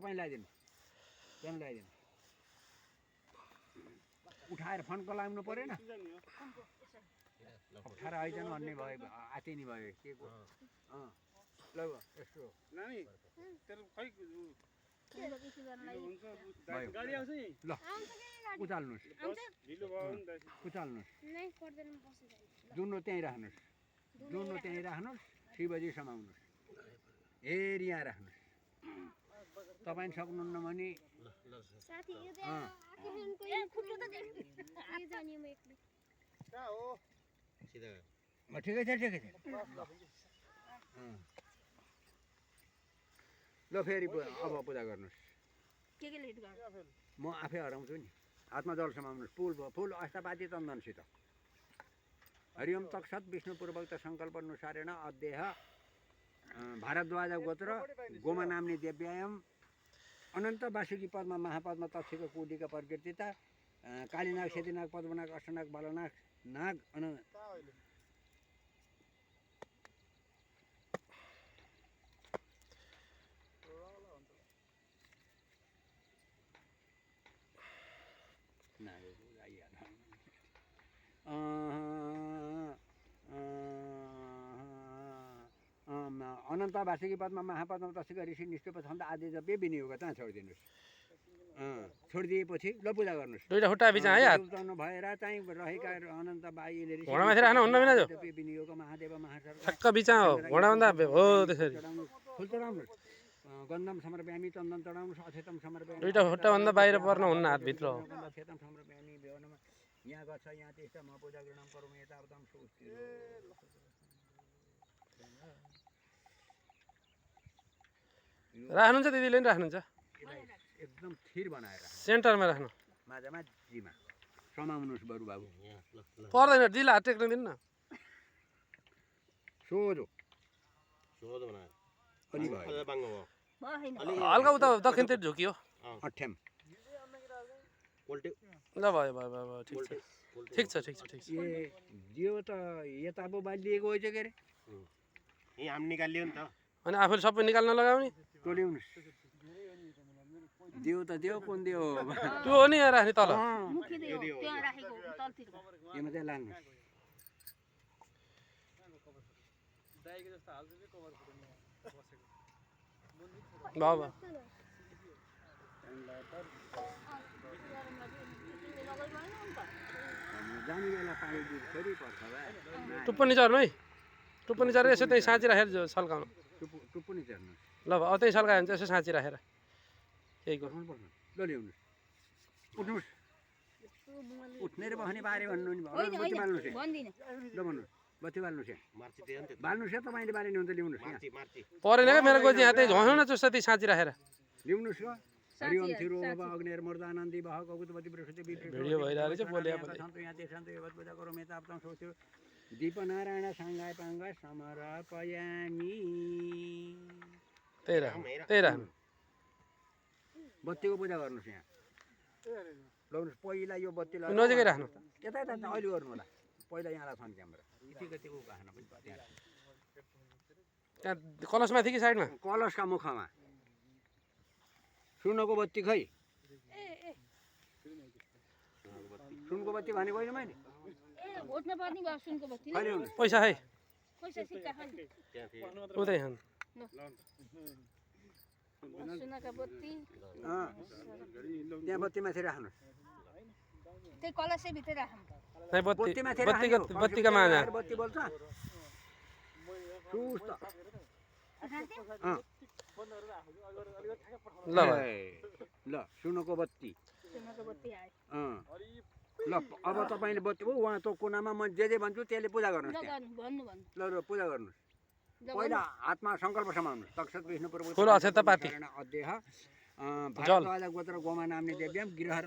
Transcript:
तपाईँ लगाइदिनु त्यहाँ लगाइदिनु उठाएर फन्को लाग्नु परेन अप्ठ्यारो आइजानु भन्ने भयो आतिनी भयो के को ल यस्तो नानी तेरो खै ल उचाल्नुहोस् उचाल्नुहोस् जुनो त्यहीँ राख्नुहोस् जुनो त्यहीँ राख्नुहोस् 6 बजीसम्म आउनुहोस् हेरी यहाँ राख्नुहोस् तपाईँ सक्नुहुन्न भने ठिकै छ ठिकै छ ल फेरि अब पूजा गर्नुहोस् म आफै हराउँछु नि हातमा जल समाउनुहोस् फुल अष्टपादी चन्दनसित हरिओम तक्षत विष्णुपूर्वक सङ्कल्प अनुसारेण अध्यय भारद्वाज गोत्र गोमा नाम्नी देव्यायम अनन्त वासुकी पद्मा महापद्मा तक्षक कुटिका प्रकृतिता कालीनाग सेतीनाग पद्मनाग अष्टनाग बालनाग नाग अनन्त वासुकी पद्मा महापद्मा तक्षक ऋषि निष्ठुप छन्द आदि जपे विनियोग त्यहाँ छोडिदिनुहोस् छोडिदिएपछि ल पूजा गर्नुहोस् दुईटा खुट्टा बिचा है हात भएर चाहिँ रहेका अनन्त बाईले घोडामाथि राख्न हुन्न बिना जो विनियोग महादेव महासर्व ठक्क बिचा हो घोडाभन्दा हो त्यसरी फुल चढाउनुहोस् गन्धम समर्पयामी चन्दन चढाउनुहोस् अक्षतम समर्पयामी दुईटा खुट्टाभन्दा बाहिर पर्न हुन्न हातभित्र हो अक्षतम समर्पयामी भवनमा यहाँ गर्छ यहाँ त्यस्ता म पूजा ग्रहण गरौँ यताउताम सोच्छु राख्नुहुन्छ दिदीले नि राख्नुहुन्छ एकदम थिर बनाएर सेन्टरमा राख्नु माझमा जीमा समाउनुहोस् बरु बाबु पर्दैन दिला हात टेक्न दिनु न सोझो हल्का उता दक्षिणतिर झुकियो अठ्याम ल भयो भयो भयो भयो ठिक छ ठिक छ ठिक छ ए जियो त यता पो बालिएको होइन के अरे यही हाम निकालियो नि त अनि आफूले सबै निकाल्न लगाउने टोल्याउनुहोस् दियो त दियो कुन दियो त्यो हो नि यहाँ राख्ने तल यो मात्रै लाग्नुहोस् भयो भयो जाने बेला पानी फेरि पर्छ टुप्पनी चढ्नु है टुप्पनी चढेर यसो त्यहीँ साँची राखेर सल्काउनु टुप्पो नि चढ्नुहोस् ल अब त्यहीँ सल्कायो भने चाहिँ यसो साँची राखेर त्यही गर्नु ल ल्याउनुहोस् उठ्नुहोस् उठ्ने र बस्ने बारे भन्नु नि बत्ती बाल्नुहोस् ल भन्नुहोस् बत्ती बाल्नुहोस् बाल्नुहोस् तपाईँले बारे नि हुन्छ ल्याउनुहोस् परेन क्या मेरो गोजी यहाँ त्यही झोस्नु न चुस्छ त्यही साँची राखेर ल्याउनुहोस् ल हरिओम थिरो अग्नेर मर्दानन्दी बह कगुतपति बृहस्पति भिडियो भइरहेको छ बोले सन्त यहाँ त्यसन्त योगत पूजा गरौँ यता अपताम सोच्यो दीपनारायण साङ्गाय पाङ्गा समर्पयामी त्यही राख्नु बत्तीको पूजा गर्नुहोस् यहाँ लगाउनुहोस् पहिला यो बत्तीलाई नजिकै राख्नु यता यता अहिले गर्नु होला पहिला यहाँलाई छन् क्यामेरा यतिको गहना पनि त्यहाँ त्यहाँ कलशमा थियो कि साइडमा कलशका मुखमा सुनको बत्ती खै सुनको बत्ती भनेको होइन मैले पैसा है उतै खानु त्यहाँ बत्ती माथि राख्नुहोस् बत्तीका माझा बत्ती बोल्छ सुस्त ल ल सुनको बत्ती ल अब तपाईँले बत्ती हो उहाँ त्यो कुनामा म जे भन्छु त्यसले पूजा गर्नुहोस् ल ल पूजा गर्नुहोस् पहिला हातमा सङ्कल्प समाउनुहोस् तक्षत विष्णुपूर्व फुल अक्षता पाती अध्यय भारद्वाज गोत्र गोमा नाम्नी देव्याम गृह